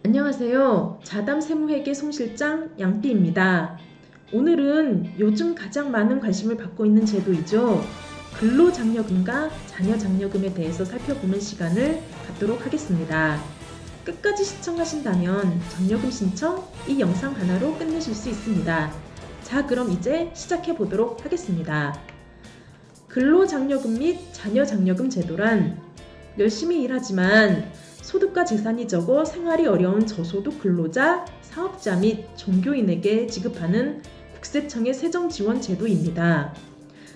안녕하세요. 자담 세무회계 송실장 양삐입니다. 오늘은 요즘 가장 많은 관심을 받고 있는 제도이죠. 근로장려금과 자녀장려금에 대해서 살펴보는 시간을 갖도록 하겠습니다. 끝까지 시청하신다면 장려금 신청 이 영상 하나로 끝내실 수 있습니다. 자, 그럼 이제 시작해 보도록 하겠습니다. 근로장려금 및 자녀장려금 제도란 열심히 일하지만 소득과 재산이 적어 생활이 어려운 저소득 근로자, 사업자 및 종교인에게 지급하는 국세청의 세정지원 제도입니다.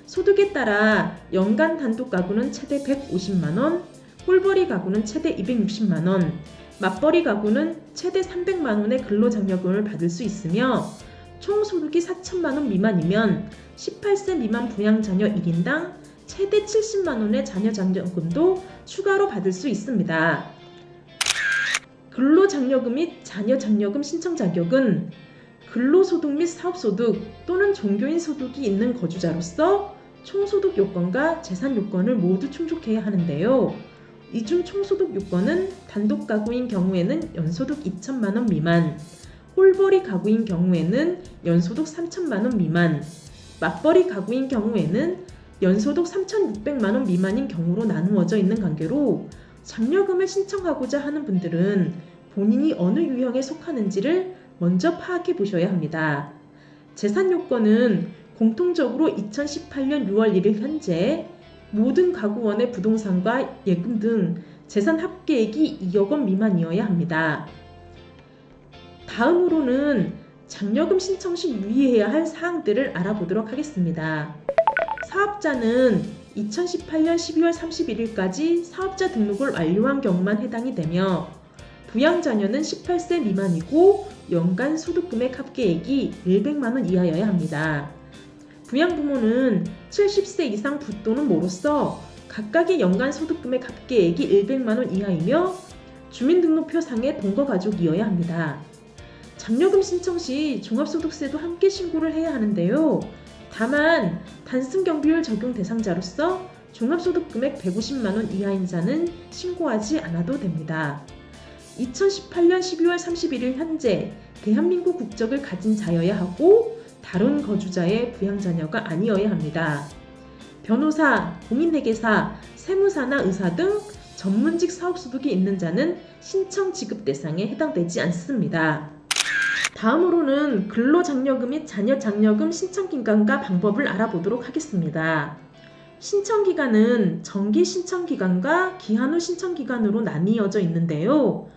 소득에 따라 연간 단독 가구는 최대 150만원, 홀벌이 가구는 최대 260만원, 맞벌이 가구는 최대 300만원의 근로장려금을 받을 수 있으며 총 소득이 4천만원 미만이면 18세 미만 부양자녀 1인당 최대 70만원의 자녀장려금도 추가로 받을 수 있습니다. 근로장려금 및 자녀장려금 신청 자격은 근로소득 및 사업소득 또는 종교인 소득이 있는 거주자로서 총소득 요건과 재산 요건을 모두 충족해야 하는데요. 이 중 총소득 요건은 단독 가구인 경우에는 연소득 2천만원 미만, 홀벌이 가구인 경우에는 연소득 3천만원 미만, 맞벌이 가구인 경우에는 연소득 3,600만원 미만인 경우로 나누어져 있는 관계로 장려금을 신청하고자 하는 분들은 본인이 어느 유형에 속하는지를 먼저 파악해 보셔야 합니다. 재산 요건은 공통적으로 2018년 6월 1일 현재 모든 가구원의 부동산과 예금 등 재산 합계액이 2억 원 미만이어야 합니다. 다음으로는 장려금 신청 시 유의해야 할 사항들을 알아보도록 하겠습니다. 사업자는 2018년 12월 31일까지 사업자 등록을 완료한 경우만 해당이 되며 부양자녀는 18세 미만이고 연간 소득금액 합계액이 100만원 이하여야 합니다. 부양부모는 70세 이상 부 또는 모로서 각각의 연간 소득금액 합계액이 100만원 이하이며 주민등록표상의 동거가족이어야 합니다. 장려금 신청 시 종합소득세도 함께 신고를 해야 하는데요. 다만 단순경비율 적용 대상자로서 종합소득금액 150만원 이하인 자는 신고하지 않아도 됩니다. 2018년 12월 31일 현재 대한민국 국적을 가진 자여야 하고 다른 거주자의 부양자녀가 아니어야 합니다. 변호사, 공인회계사, 세무사나 의사 등 전문직 사업소득이 있는 자는 신청 지급 대상에 해당되지 않습니다. 다음으로는 근로장려금 및 자녀장려금 신청기간과 방법을 알아보도록 하겠습니다. 신청기간은 정기 신청기간과 기한 후 신청기간으로 나뉘어져 있는데요.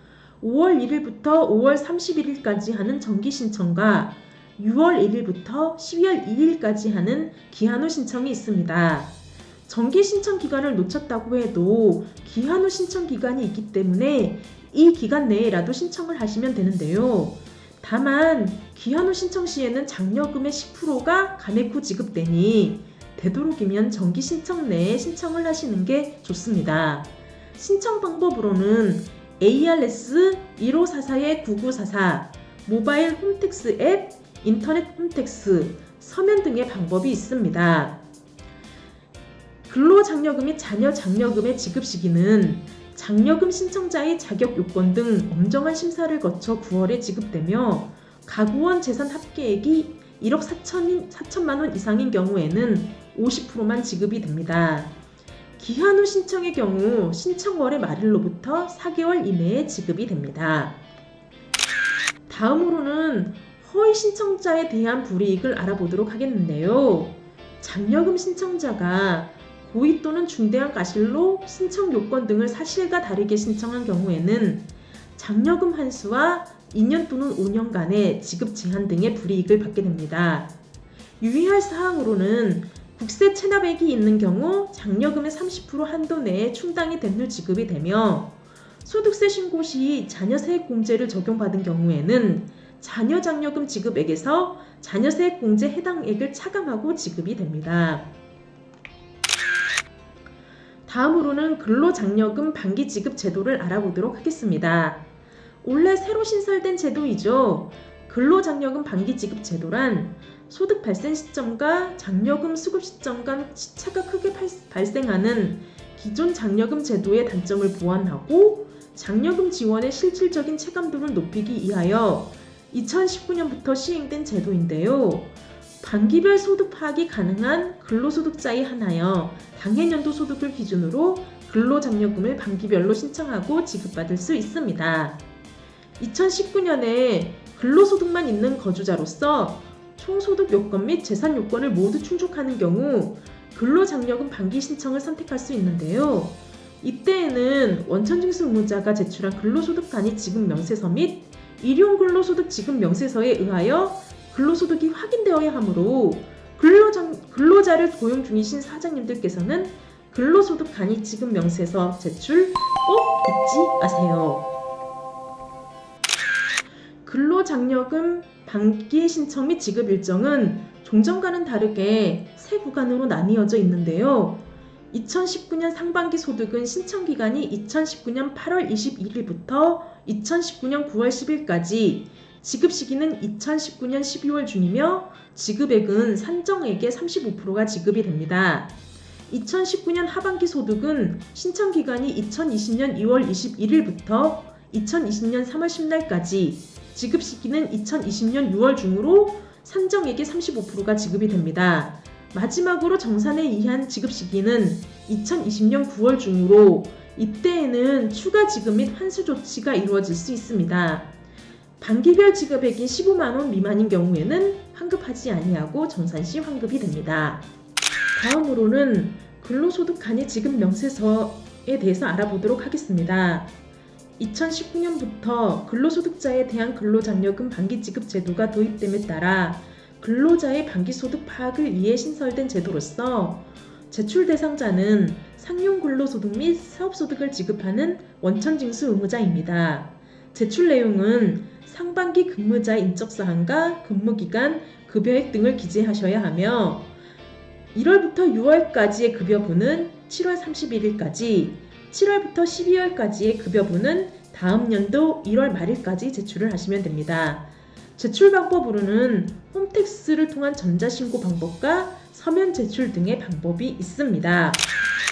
5월 1일부터 5월 31일까지 하는 정기 신청과 6월 1일부터 12월 2일까지 하는 기한 후 신청이 있습니다. 정기 신청 기간을 놓쳤다고 해도 기한 후 신청 기간이 있기 때문에 이 기간 내에라도 신청을 하시면 되는데요. 다만 기한 후 신청 시에는 장려금의 10%가 간획 후 지급되니 되도록이면 정기 신청 내에 신청을 하시는 게 좋습니다. 신청 방법으로는 ARS 1544-9944, 모바일 홈택스 앱, 인터넷 홈택스, 서면 등의 방법이 있습니다. 근로장려금 및 자녀장려금의 지급 시기는 장려금 신청자의 자격 요건 등 엄정한 심사를 거쳐 9월에 지급되며 가구원 재산 합계액이 1억 4천만 원 이상인 경우에는 50%만 지급이 됩니다. 기한 후 신청의 경우 신청월의 말일로부터 4개월 이내에 지급이 됩니다. 다음으로는 허위 신청자에 대한 불이익을 알아보도록 하겠는데요. 장려금 신청자가 고의 또는 중대한 과실로 신청 요건 등을 사실과 다르게 신청한 경우에는 장려금 환수와 2년 또는 5년간의 지급 제한 등의 불이익을 받게 됩니다. 유의할 사항으로는 국세 체납액이 있는 경우 장려금의 30% 한도 내에 충당이 된 후 지급이 되며 소득세 신고 시 자녀세액 공제를 적용받은 경우에는 자녀장려금 지급액에서 자녀세액 공제 해당액을 차감하고 지급이 됩니다. 다음으로는 근로장려금 반기 지급 제도를 알아보도록 하겠습니다. 올해 새로 신설된 제도이죠. 근로장려금 반기 지급 제도란 소득 발생 시점과 장려금 수급 시점 간 시차가 크게 발생하는 기존 장려금 제도의 단점을 보완하고 장려금 지원의 실질적인 체감도를 높이기 위하여 2019년부터 시행된 제도인데요. 반기별 소득 파악이 가능한 근로소득자에 한하여 당해년도 소득을 기준으로 근로장려금을 반기별로 신청하고 지급받을 수 있습니다. 2019년에 근로소득만 있는 거주자로서 총소득 요건 및 재산 요건을 모두 충족하는 경우 근로장려금 반기 신청을 선택할 수 있는데요. 이때에는 원천징수 의무자가 제출한 근로소득간이 지급 명세서 및 일용 근로소득 지급 명세서에 의하여 근로소득이 확인되어야 하므로 근로자를 고용 중이신 사장님들께서는 근로소득간이 지급 명세서 제출 꼭 잊지 마세요. 근로장려금 반기 신청 및 지급 일정은 종전과는 다르게 세 구간으로 나뉘어져 있는데요. 2019년 상반기 소득은 신청 기간이 2019년 8월 21일부터 2019년 9월 10일까지, 지급 시기는 2019년 12월 중이며 지급액은 산정액의 35%가 지급이 됩니다. 2019년 하반기 소득은 신청 기간이 2020년 2월 21일부터 2020년 3월 10날까지, 지급 시기는 2020년 6월 중으로 산정액의 35%가 지급이 됩니다. 마지막으로 정산에 의한 지급 시기는 2020년 9월 중으로 이때에는 추가 지급 및 환수 조치가 이루어질 수 있습니다. 반기별 지급액이 15만원 미만인 경우에는 환급하지 아니하고 정산 시 환급이 됩니다. 다음으로는 근로소득 간이 지급 명세서에 대해서 알아보도록 하겠습니다. 2019년부터 근로소득자에 대한 근로장려금 반기 지급 제도가 도입됨에 따라 근로자의 반기소득 파악을 위해 신설된 제도로서 제출 대상자는 상용 근로소득 및 사업소득을 지급하는 원천징수 의무자입니다. 제출 내용은 상반기 근무자의 인적사항과 근무기간, 급여액 등을 기재하셔야 하며 1월부터 6월까지의 급여분은 7월 31일까지, 7월부터 12월까지의 급여분은 다음 연도 1월 말일까지 제출을 하시면 됩니다. 제출 방법으로는 홈택스를 통한 전자신고 방법과 서면 제출 등의 방법이 있습니다.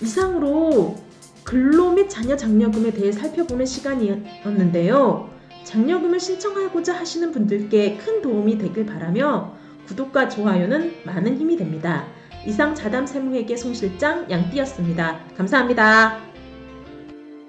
이상으로 근로 및 자녀 장려금에 대해 살펴보는 시간이었는데요. 장려금을 신청하고자 하시는 분들께 큰 도움이 되길 바라며 구독과 좋아요는 많은 힘이 됩니다. 이상 자담 세무회계 송실장 양띠였습니다. 감사합니다.